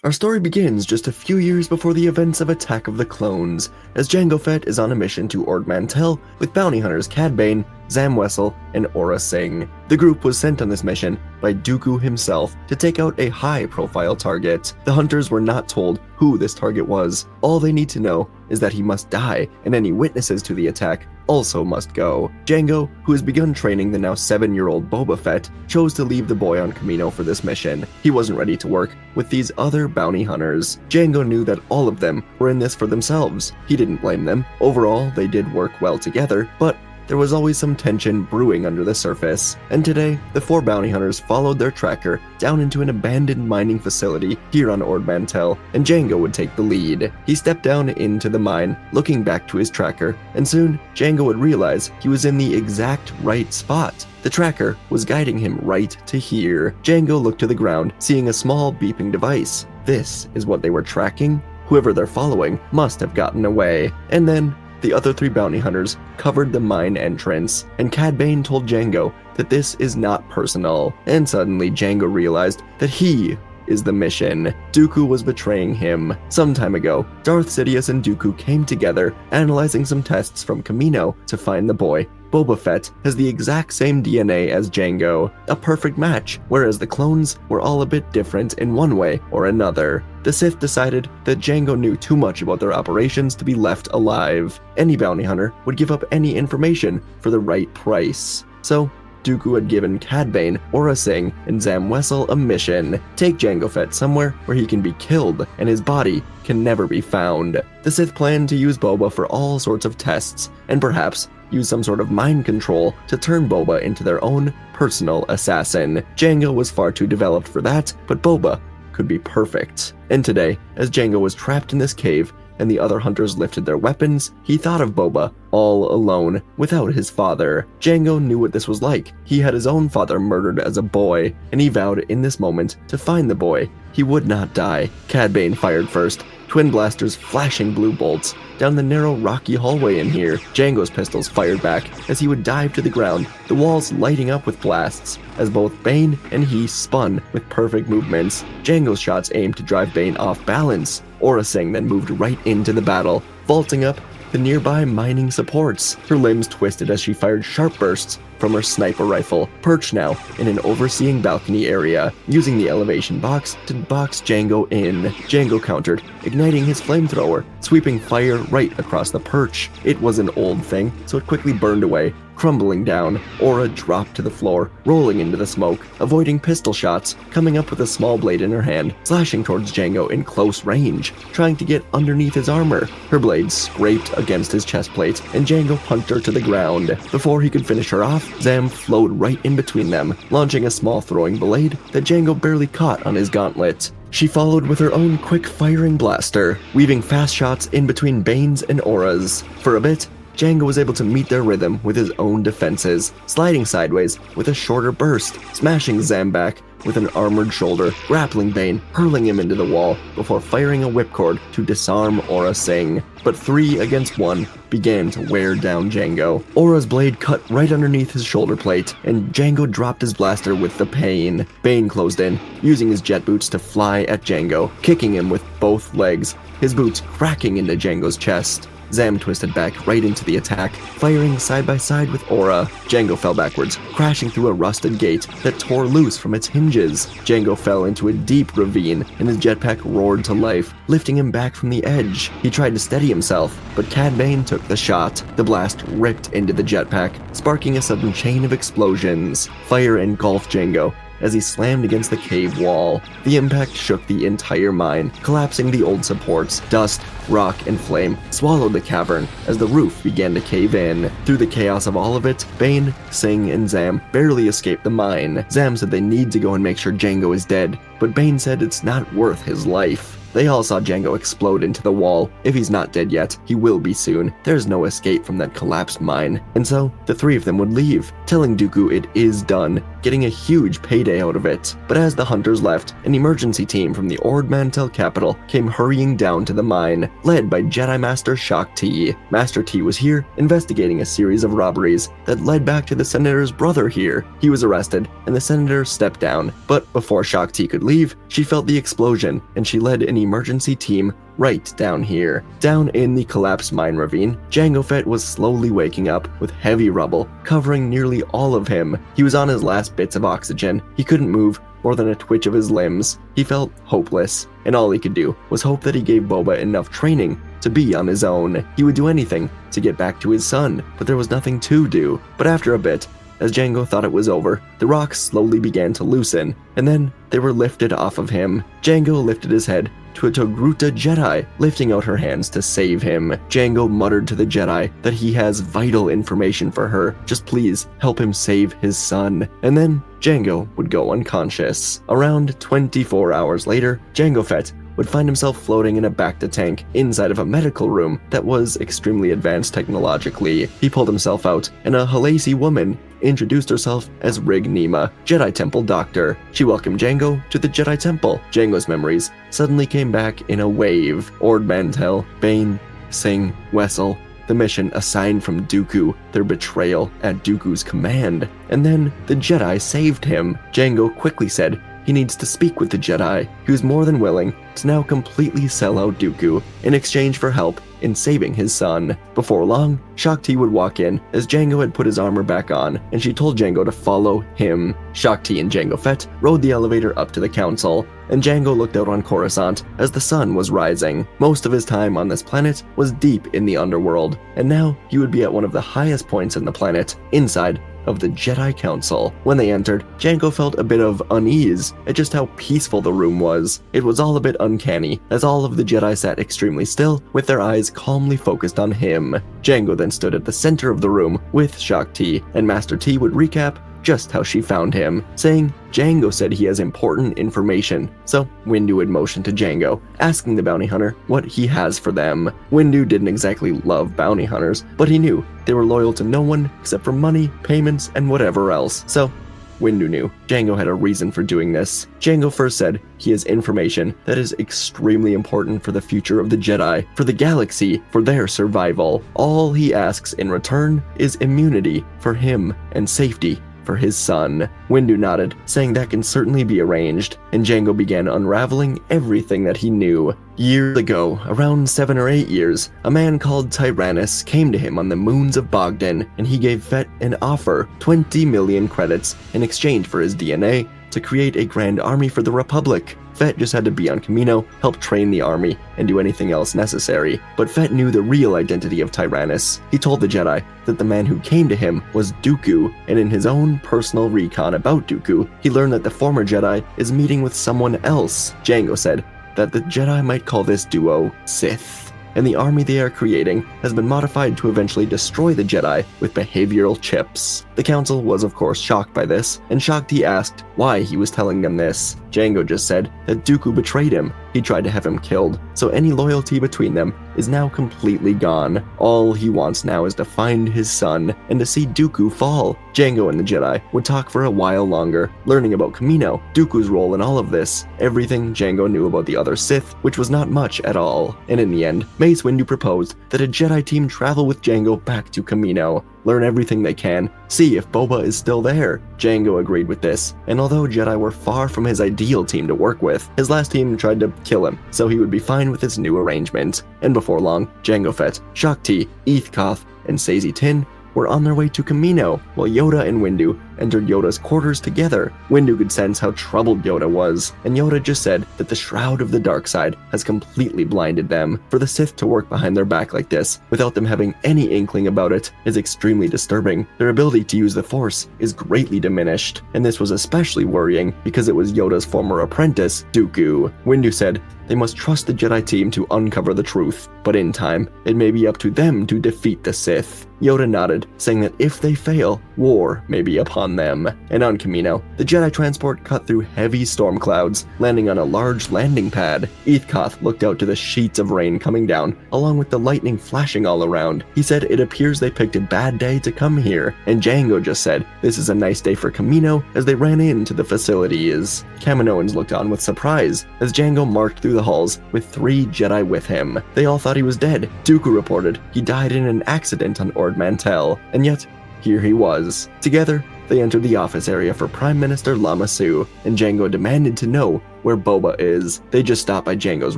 Our story begins just a few years before the events of Attack of the Clones, as Jango Fett is on a mission to Ord Mantell with bounty hunters Cad Bane, Zam Wesell, and Aurra Sing. The group was sent on this mission by Dooku himself to take out a high-profile target. The hunters were not told who this target was. All they need to know is that he must die, and any witnesses to the attack also must go. Jango, who has begun training the now 7-year-old Boba Fett, chose to leave the boy on Kamino for this mission. He wasn't ready to work with these other bounty hunters. Jango knew that all of them were in this for themselves. He didn't blame them. Overall, they did work well together, but there was always some tension brewing under the surface, and today, the 4 bounty hunters followed their tracker down into an abandoned mining facility here on Ord Mantell, and Jango would take the lead. He stepped down into the mine, looking back to his tracker, and soon, Jango would realize he was in the exact right spot. The tracker was guiding him right to here. Jango looked to the ground, seeing a small beeping device. This is what they were tracking? Whoever they're following must have gotten away. And then, the other 3 bounty hunters covered the mine entrance, and Cad Bane told Jango that this is not personal, and suddenly Jango realized that he is the mission. Dooku was betraying him. Some time ago, Darth Sidious and Dooku came together, analyzing some tests from Kamino to find the boy. Boba Fett has the exact same DNA as Jango, a perfect match, whereas the clones were all a bit different in one way or another. The Sith decided that Jango knew too much about their operations to be left alive. Any bounty hunter would give up any information for the right price. So, Dooku had given Cad Bane, Aurra Sing, and Zam Wesell a mission: take Jango Fett somewhere where he can be killed and his body can never be found. The Sith planned to use Boba for all sorts of tests, and perhaps use some sort of mind control to turn Boba into their own personal assassin. Jango was far too developed for that, but Boba could be perfect. And today, as Jango was trapped in this cave, and the other hunters lifted their weapons, he thought of Boba, all alone, without his father. Jango knew what this was like. He had his own father murdered as a boy, and he vowed in this moment to find the boy. He would not die. Cad Bane fired first, twin blasters flashing blue bolts down the narrow rocky hallway in here. Jango's pistols fired back as he would dive to the ground, the walls lighting up with blasts, as both Bane and he spun with perfect movements. Jango's shots aimed to drive Bane off balance. Aurra Sing then moved right into the battle, vaulting up the nearby mining supports. Her limbs twisted as she fired sharp bursts from her sniper rifle, perched now in an overseeing balcony area, using the elevation box to box Jango in. Jango countered, igniting his flamethrower, sweeping fire right across the perch. It was an old thing, so it quickly burned away, crumbling down. Aurra dropped to the floor, rolling into the smoke, avoiding pistol shots, coming up with a small blade in her hand, slashing towards Jango in close range, trying to get underneath his armor. Her blade scraped against his chest plate, and Jango punched her to the ground. Before he could finish her off, Zam flowed right in between them, launching a small throwing blade that Jango barely caught on his gauntlet. She followed with her own quick-firing blaster, weaving fast shots in between Bane's and Aurra's. For a bit, Jango was able to meet their rhythm with his own defenses, sliding sideways with a shorter burst, smashing Zam back with an armored shoulder, grappling Bane, hurling him into the wall, before firing a whipcord to disarm Aurra Sing. But 3 against 1 began to wear down Jango. Aurra's blade cut right underneath his shoulder plate, and Jango dropped his blaster with the pain. Bane closed in, using his jet boots to fly at Jango, kicking him with both legs, his boots cracking into Jango's chest. Zam twisted back right into the attack, firing side by side with Aurra. Jango fell backwards, crashing through a rusted gate that tore loose from its hinges. Jango fell into a deep ravine, and his jetpack roared to life, lifting him back from the edge. He tried to steady himself, but Cad Bane took the shot. The blast ripped into the jetpack, sparking a sudden chain of explosions. Fire engulfed Jango as he slammed against the cave wall. The impact shook the entire mine, collapsing the old supports. Dust, rock, and flame swallowed the cavern as the roof began to cave in. Through the chaos of all of it, Bane, Sing, and Zam barely escaped the mine. Zam said they need to go and make sure Jango is dead, but Bane said it's not worth his life. They all saw Jango explode into the wall. If he's not dead yet, he will be soon. There's no escape from that collapsed mine. And so, the three of them would leave, telling Dooku it is done, getting a huge payday out of it. But as the hunters left, an emergency team from the Ord Mantell capital came hurrying down to the mine, led by Jedi Master Shaak Ti. Master Ti was here, investigating a series of robberies that led back to the Senator's brother here. He was arrested, and the Senator stepped down. But before Shaak Ti could leave, she felt the explosion, and she led an emergency team right down here. Down in the collapsed mine ravine, Jango Fett was slowly waking up with heavy rubble covering nearly all of him. He was on his last bits of oxygen. He couldn't move more than a twitch of his limbs. He felt hopeless, and all he could do was hope that he gave Boba enough training to be on his own. He would do anything to get back to his son, but there was nothing to do. But after a bit, as Jango thought it was over, the rocks slowly began to loosen, and then they were lifted off of him. Jango lifted his head to a Togruta Jedi, lifting out her hands to save him. Jango muttered to the Jedi that he has vital information for her. Just please help him save his son. And then Jango would go unconscious. Around 24 hours later, Jango Fett would find himself floating in a bacta tank inside of a medical room that was extremely advanced technologically. He pulled himself out, and a Halasi woman introduced herself as Rig Nima, Jedi Temple Doctor. She welcomed Jango to the Jedi Temple. Jango's memories suddenly came back in a wave. Ord Mantell, Bane, Singh, Wessel, the mission assigned from Dooku, their betrayal at Dooku's command. And then the Jedi saved him. Jango quickly said he needs to speak with the Jedi. He was more than willing to now completely sell out Dooku in exchange for help in saving his son. Before long, Shaak Ti would walk in as Jango had put his armor back on, and she told Jango to follow him. Shaak Ti and Jango Fett rode the elevator up to the council, and Jango looked out on Coruscant as the sun was rising. Most of his time on this planet was deep in the underworld, and now he would be at one of the highest points in the planet, inside of the Jedi Council. When they entered, Jango felt a bit of unease at just how peaceful the room was. It was all a bit uncanny, as all of the Jedi sat extremely still, with their eyes calmly focused on him. Jango then stood at the center of the room with Shaak Ti, and Master Ti would recap just how she found him, saying Jango said he has important information. So Windu would motion to Jango, asking the bounty hunter what he has for them. Windu didn't exactly love bounty hunters, but he knew they were loyal to no one except for money, payments, and whatever else. So Windu knew Jango had a reason for doing this. Jango first said he has information that is extremely important for the future of the Jedi, for the galaxy, for their survival. All he asks in return is immunity for him and safety for his son. Windu nodded, saying that can certainly be arranged, and Jango began unraveling everything that he knew. Years ago, around 7 or 8 years, a man called Tyrannus came to him on the moons of Bogdan, and he gave Fett an offer, 20 million credits, in exchange for his DNA to create a grand army for the Republic. Fett just had to be on Kamino, help train the army, and do anything else necessary. But Fett knew the real identity of Tyrannus. He told the Jedi that the man who came to him was Dooku, and in his own personal recon about Dooku, he learned that the former Jedi is meeting with someone else. Jango said that the Jedi might call this duo Sith, and the army they are creating has been modified to eventually destroy the Jedi with behavioral chips. The council was of course shocked by this, and Shaak Ti asked why he was telling them this. Jango just said that Dooku betrayed him. He tried to have him killed, so any loyalty between them is now completely gone. All he wants now is to find his son and to see Dooku fall. Jango and the Jedi would talk for a while longer, learning about Kamino, Dooku's role in all of this, everything Jango knew about the other Sith, which was not much at all. And in the end, Mace Windu proposed that a Jedi team travel with Jango back to Kamino, learn everything they can, see if Boba is still there. Jango agreed with this, and although Jedi were far from his ideal team to work with, his last team tried to kill him, so he would be fine with this new arrangement. And before long, Jango Fett, Shaak Ti, Eeth Koth, and Saesee Tiin were on their way to Kamino, while Yoda and Windu entered Yoda's quarters together. Windu could sense how troubled Yoda was, and Yoda just said that the shroud of the dark side has completely blinded them. For the Sith to work behind their back like this, without them having any inkling about it, is extremely disturbing. Their ability to use the Force is greatly diminished, and this was especially worrying because it was Yoda's former apprentice, Dooku. Windu said they must trust the Jedi team to uncover the truth, but in time, it may be up to them to defeat the Sith. Yoda nodded, saying that if they fail, war may be upon upon them. And on Kamino, the Jedi transport cut through heavy storm clouds, landing on a large landing pad. Heathcote looked out to the sheets of rain coming down, along with the lightning flashing all around. He said it appears they picked a bad day to come here, and Jango just said this is a nice day for Kamino as they ran into the facilities. Kaminoans looked on with surprise as Jango marched through the halls with 3 Jedi with him. They all thought he was dead. Dooku reported he died in an accident on Ord Mantell, and yet here he was. Together, they entered the office area for Prime Minister Lama Su, and Jango demanded to know where Boba is. They just stopped by Jango's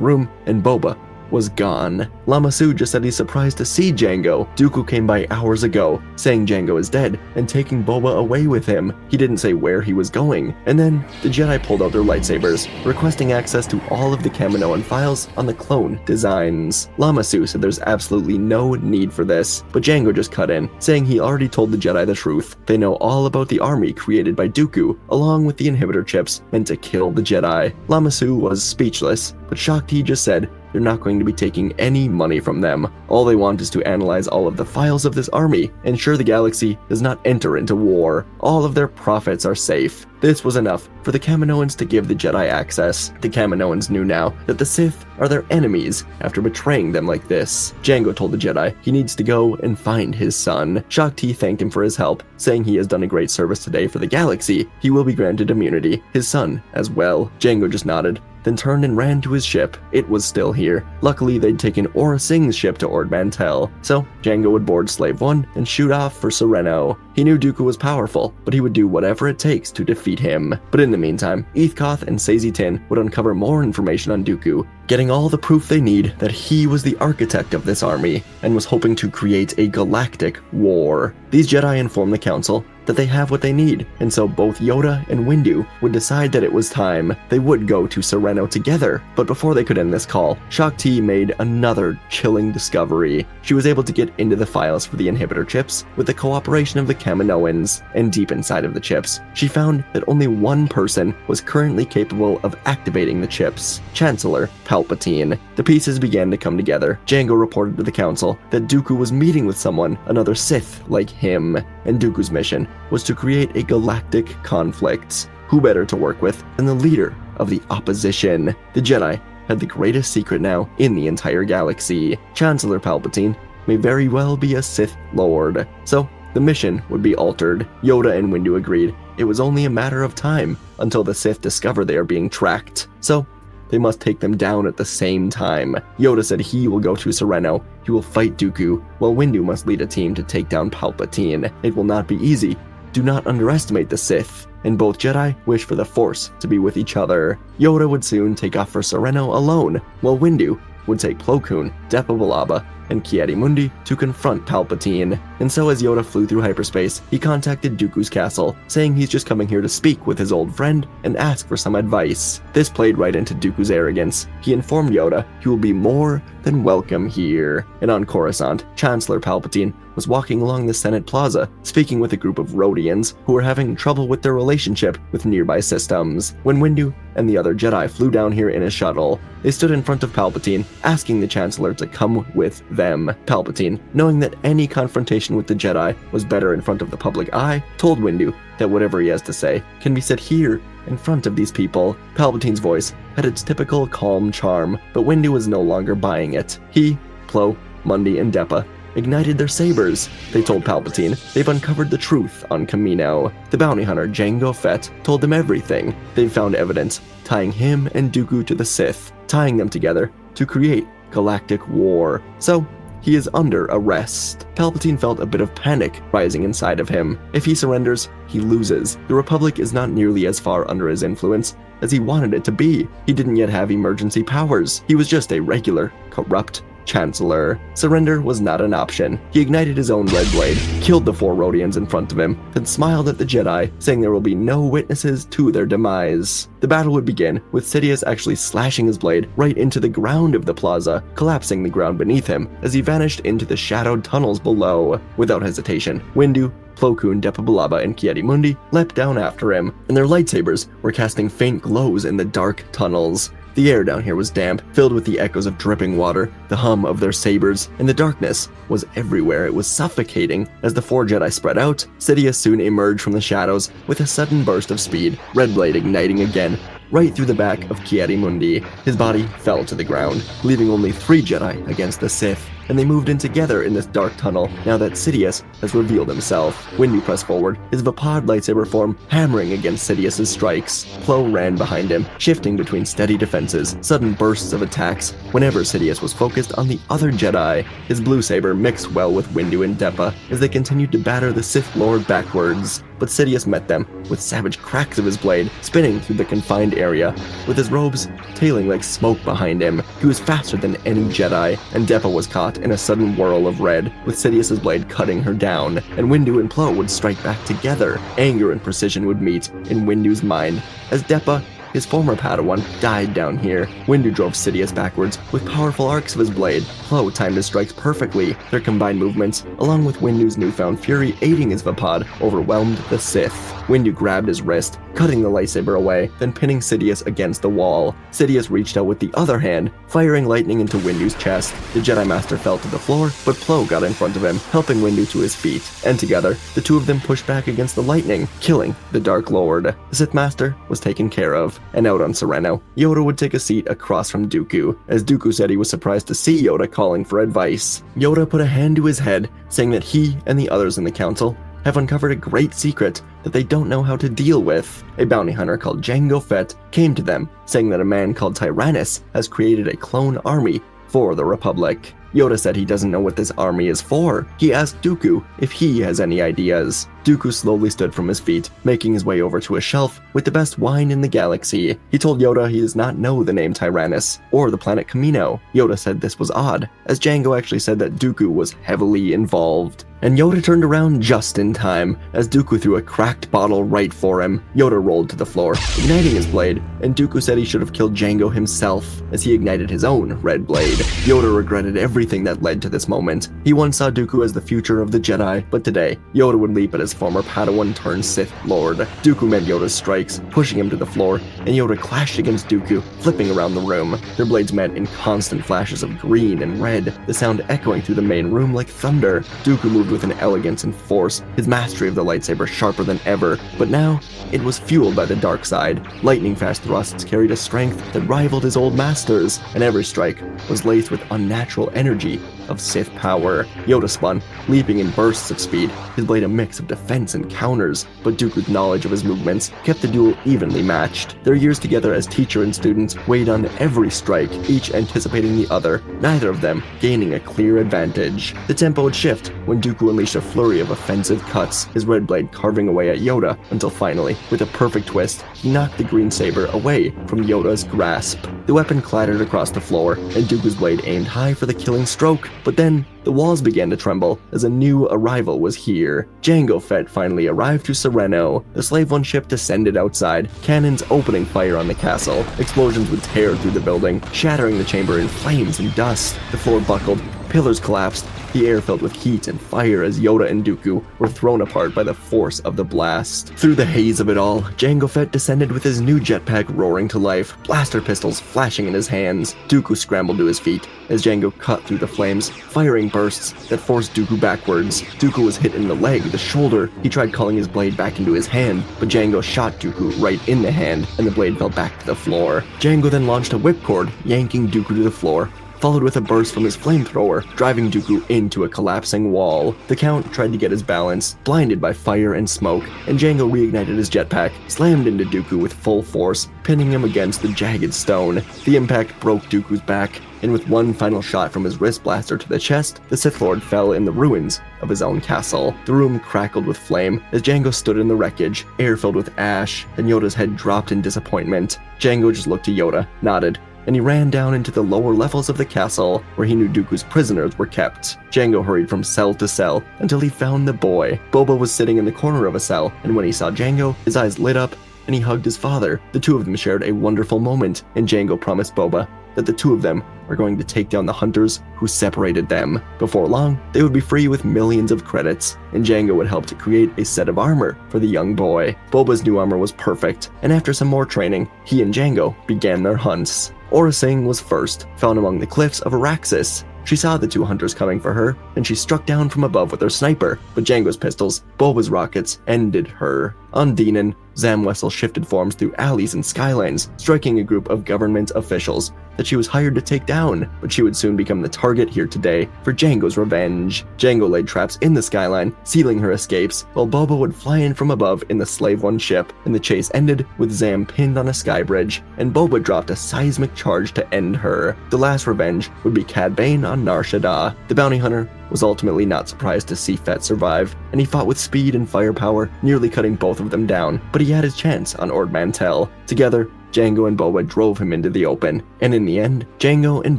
room, and Boba was gone. Lama Su just said he's surprised to see Jango. Dooku came by hours ago, saying Jango is dead and taking Boba away with him. He didn't say where he was going. And then, the Jedi pulled out their lightsabers, requesting access to all of the Kaminoan files on the clone designs. Lama Su said there's absolutely no need for this, but Jango just cut in, saying he already told the Jedi the truth. They know all about the army created by Dooku, along with the inhibitor chips meant to kill the Jedi. Lama Su was speechless, but Shakti just said they're not going to be taking any money from them. All they want is to analyze all of the files of this army, ensure the galaxy does not enter into war. All of their profits are safe. This was enough for the Kaminoans to give the Jedi access. The Kaminoans knew now that the Sith are their enemies after betraying them like this. Jango told the Jedi he needs to go and find his son. Shakti thanked him for his help, saying he has done a great service today for the galaxy. He will be granted immunity. His son as well. Jango just nodded, then turned and ran to his ship. It was still here. Luckily, they'd taken Aurra Singh's ship to Ord Mantell, so Jango would board Slave 1 and shoot off for Sereno. He knew Dooku was powerful, but he would do whatever it takes to defeat him. But in the meantime, Heathcote and Saesee Tiin would uncover more information on Dooku, getting all the proof they need that he was the architect of this army and was hoping to create a galactic war. These Jedi informed the Council that they have what they need, and so both Yoda and Windu would decide that it was time. They would go to Sereno together, but before they could end this call, Shakti made another chilling discovery. She was able to get into the files for the inhibitor chips with the cooperation of the Kaminoans, and deep inside of the chips, she found that only one person was currently capable of activating the chips: Chancellor Palpatine. The pieces began to come together. Jango reported to the Council that Dooku was meeting with someone, another Sith like him, and Dooku's mission was to create a galactic conflict. Who better to work with than the leader of the opposition? The Jedi had the greatest secret now in the entire galaxy. Chancellor Palpatine may very well be a Sith Lord, so the mission would be altered. Yoda and Windu agreed it was only a matter of time until the Sith discover they are being tracked, so they must take them down at the same time. Yoda said he will go to Sereno, he will fight Dooku, while Windu must lead a team to take down Palpatine. It will not be easy. Do not underestimate the Sith, and both Jedi wish for the Force to be with each other. Yoda would soon take off for Sereno alone, while Windu would take Plo Koon, Depa Billaba, and Ki-Adi-Mundi to confront Palpatine. And so as Yoda flew through hyperspace, he contacted Dooku's castle, saying he's just coming here to speak with his old friend and ask for some advice. This played right into Dooku's arrogance. He informed Yoda he will be more than welcome here. And on Coruscant, Chancellor Palpatine was walking along the Senate Plaza, speaking with a group of Rhodians who were having trouble with their relationship with nearby systems. When Windu and the other Jedi flew down here in a shuttle, they stood in front of Palpatine, asking the Chancellor to come with them. Palpatine, knowing that any confrontation with the Jedi was better in front of the public eye, told Windu that whatever he has to say can be said here in front of these people. Palpatine's voice had its typical calm charm, but Windu was no longer buying it. He, Plo, Mundi, and Depa ignited their sabers. They told Palpatine they've uncovered the truth on Kamino. The bounty hunter Jango Fett told them everything. They've found evidence tying him and Dooku to the Sith, tying them together to create galactic war. So he is under arrest. Palpatine felt a bit of panic rising inside of him. If he surrenders, he loses. The Republic is not nearly as far under his influence as he wanted it to be. He didn't yet have emergency powers. He was just a regular, corrupt Chancellor. Surrender was not an option. He ignited his own red blade, killed the 4 Rhodians in front of him, then smiled at the Jedi, saying there will be no witnesses to their demise. The battle would begin, with Sidious actually slashing his blade right into the ground of the plaza, collapsing the ground beneath him as he vanished into the shadowed tunnels below. Without hesitation, Windu, Plo Koon, Depa Billaba, and Ki-Adi-Mundi leapt down after him, and their lightsabers were casting faint glows in the dark tunnels. The air down here was damp, filled with the echoes of dripping water, the hum of their sabers, and the darkness was everywhere. It was suffocating. As the four Jedi spread out, Sidious soon emerged from the shadows with a sudden burst of speed, red blade igniting again, right through the back of Ki-Adi-Mundi. His body fell to the ground, leaving only 3 Jedi against the Sith, and they moved in together in this dark tunnel now that Sidious has revealed himself. Windu pressed forward, his Vapad lightsaber form hammering against Sidious's strikes. Plo ran behind him, shifting between steady defenses, sudden bursts of attacks, whenever Sidious was focused on the other Jedi. His blue saber mixed well with Windu and Depa as they continued to batter the Sith Lord backwards. But Sidious met them with savage cracks of his blade, spinning through the confined area, with his robes tailing like smoke behind him. He was faster than any Jedi, and Depa was caught in a sudden whirl of red, with Sidious's blade cutting her down, and Windu and Plo would strike back together. Anger and precision would meet in Windu's mind, as Depa, his former Padawan, died down here. Windu drove Sidious backwards with powerful arcs of his blade. Plo timed his strikes perfectly. Their combined movements, along with Windu's newfound fury aiding his Vapad, overwhelmed the Sith. Windu grabbed his wrist, cutting the lightsaber away, then pinning Sidious against the wall. Sidious reached out with the other hand, firing lightning into Windu's chest. The Jedi Master fell to the floor, but Plo got in front of him, helping Windu to his feet, and together, the two of them pushed back against the lightning, killing the Dark Lord. The Sith Master was taken care of, and out on Sereno, Yoda would take a seat across from Dooku, as Dooku said he was surprised to see Yoda calling for advice. Yoda put a hand to his head, saying that he and the others in the council have uncovered a great secret that they don't know how to deal with. A bounty hunter called Jango Fett came to them, saying that a man called Tyrannus has created a clone army for the Republic. Yoda said he doesn't know what this army is for. He asked Dooku if he has any ideas. Dooku slowly stood from his feet, making his way over to a shelf with the best wine in the galaxy. He told Yoda he does not know the name Tyrannus or the planet Kamino. Yoda said this was odd, as Jango actually said that Dooku was heavily involved. And Yoda turned around just in time, as Dooku threw a cracked bottle right for him. Yoda rolled to the floor, igniting his blade, and Dooku said he should have killed Jango himself, as he ignited his own red blade. Yoda regretted everything that led to this moment. He once saw Dooku as the future of the Jedi, but today, Yoda would leap at his former Padawan turned Sith Lord. Dooku met Yoda's strikes, pushing him to the floor, and Yoda clashed against Dooku, flipping around the room. Their blades met in constant flashes of green and red, the sound echoing through the main room like thunder. Dooku moved with an elegance and force, his mastery of the lightsaber sharper than ever, but now it was fueled by the dark side. Lightning-fast thrusts carried a strength that rivaled his old master's, and every strike was laced with unnatural energy of Sith power. Yoda spun, leaping in bursts of speed, his blade a mix of defense and counters, but Dooku's knowledge of his movements kept the duel evenly matched. Their years together as teacher and students weighed on every strike, each anticipating the other, neither of them gaining a clear advantage. The tempo would shift when Dooku unleashed a flurry of offensive cuts, his red blade carving away at Yoda, until finally, with a perfect twist, he knocked the green saber away from Yoda's grasp. The weapon clattered across the floor, and Dooku's blade aimed high for the killing stroke, but then the walls began to tremble as a new arrival was here. Jango Fett finally arrived to Sereno. The Slave One ship descended outside, cannons opening fire on the castle. Explosions would tear through the building, shattering the chamber in flames and dust. The floor buckled, pillars collapsed, the air filled with heat and fire as Yoda and Dooku were thrown apart by the force of the blast. Through the haze of it all, Jango Fett descended with his new jetpack roaring to life, blaster pistols flashing in his hands. Dooku scrambled to his feet as Jango cut through the flames, firing bursts that forced Dooku backwards. Dooku was hit in the leg, the shoulder. He tried calling his blade back into his hand, but Jango shot Dooku right in the hand, and the blade fell back to the floor. Jango then launched a whipcord, yanking Dooku to the floor, followed with a burst from his flamethrower, driving Dooku into a collapsing wall. The Count tried to get his balance, blinded by fire and smoke, and Jango reignited his jetpack, slammed into Dooku with full force, pinning him against the jagged stone. The impact broke Dooku's back, and with one final shot from his wrist blaster to the chest, the Sith Lord fell in the ruins of his own castle. The room crackled with flame as Jango stood in the wreckage, air filled with ash, and Yoda's head dropped in disappointment. Jango just looked to Yoda, nodded, and he ran down into the lower levels of the castle, where he knew Dooku's prisoners were kept. Jango hurried from cell to cell until he found the boy. Boba was sitting in the corner of a cell, and when he saw Jango, his eyes lit up, and he hugged his father. The two of them shared a wonderful moment, and Jango promised Boba that the two of them were going to take down the hunters who separated them. Before long, they would be free with millions of credits, and Jango would help to create a set of armor for the young boy. Boba's new armor was perfect, and after some more training, he and Jango began their hunts. Aurra Sing was first, found among the cliffs of Araxis. She saw the two hunters coming for her, and she struck down from above with her sniper, but Jango's pistols, Boba's rockets, ended her. On Dinan, Zam Wesell shifted forms through alleys and skylines, striking a group of government officials that she was hired to take down, but she would soon become the target here today for Jango's revenge. Jango laid traps in the skyline, sealing her escapes, while Boba would fly in from above in the Slave One ship, and the chase ended with Zam pinned on a sky bridge, and Boba dropped a seismic charge to end her. The last revenge would be Cad Bane on Nar Shaddaa. The bounty hunter was ultimately not surprised to see Fett survive, and he fought with speed and firepower, nearly cutting both of them down, but he had his chance on Ord Mantell. Together, Jango and Boba drove him into the open, and in the end, Jango and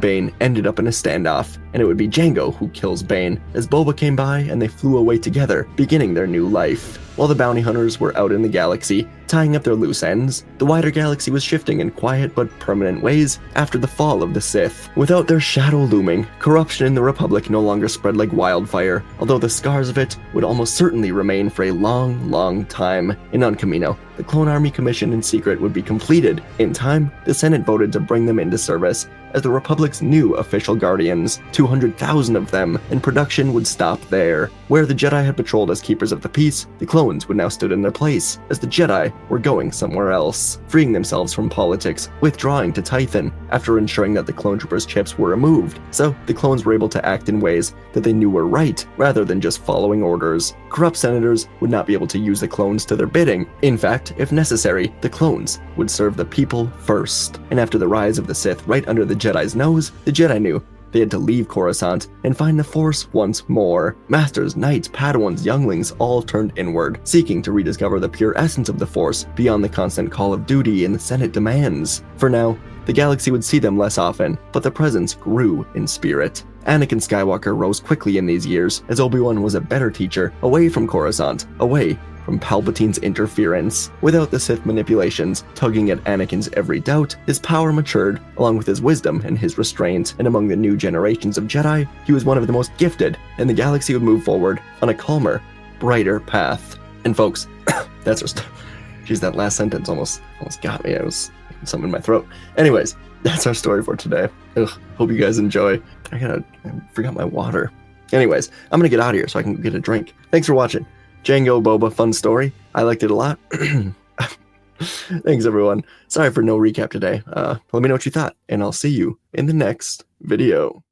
Bane ended up in a standoff, and it would be Jango who kills Bane, as Boba came by and they flew away together, beginning their new life. While the bounty hunters were out in the galaxy, tying up their loose ends, the wider galaxy was shifting in quiet but permanent ways after the fall of the Sith. Without their shadow looming, corruption in the Republic no longer spread like wildfire, although the scars of it would almost certainly remain for a long, long time. And on Kamino, the Clone Army Commission in secret would be completed. In time, the Senate voted to bring them into service as the Republic's new official guardians, 200,000 of them, and production would stop there. Where the Jedi had patrolled as keepers of the peace, the clones would now stood in their place, as the Jedi were going somewhere else, freeing themselves from politics, withdrawing to Tython, after ensuring that the clone troopers' chips were removed. So, the clones were able to act in ways that they knew were right, rather than just following orders. Corrupt senators would not be able to use the clones to their bidding. In fact, if necessary, the clones would serve the people first. And after the rise of the Sith right under the Jedi's nose, the Jedi knew they had to leave Coruscant and find the Force once more. Masters, knights, Padawans, younglings all turned inward, seeking to rediscover the pure essence of the Force beyond the constant call of duty and the Senate demands. For now, the galaxy would see them less often, but the presence grew in spirit. Anakin Skywalker rose quickly in these years, as Obi-Wan was a better teacher, away from Coruscant, away from Palpatine's interference. Without the Sith manipulations tugging at Anakin's every doubt, his power matured, along with his wisdom and his restraint, and among the new generations of Jedi, he was one of the most gifted, and the galaxy would move forward on a calmer, brighter path. And folks, that's our Jeez, that last sentence almost got me. I was something in my throat. Anyways, that's our story for today. Hope you guys enjoy. I forgot my water. Anyways, I'm gonna get out of here so I can get a drink. Thanks for watching. Jango Boba, fun story. I liked it a lot. Thanks, everyone. Sorry for no recap today. Let me know what you thought, and I'll see you in the next video.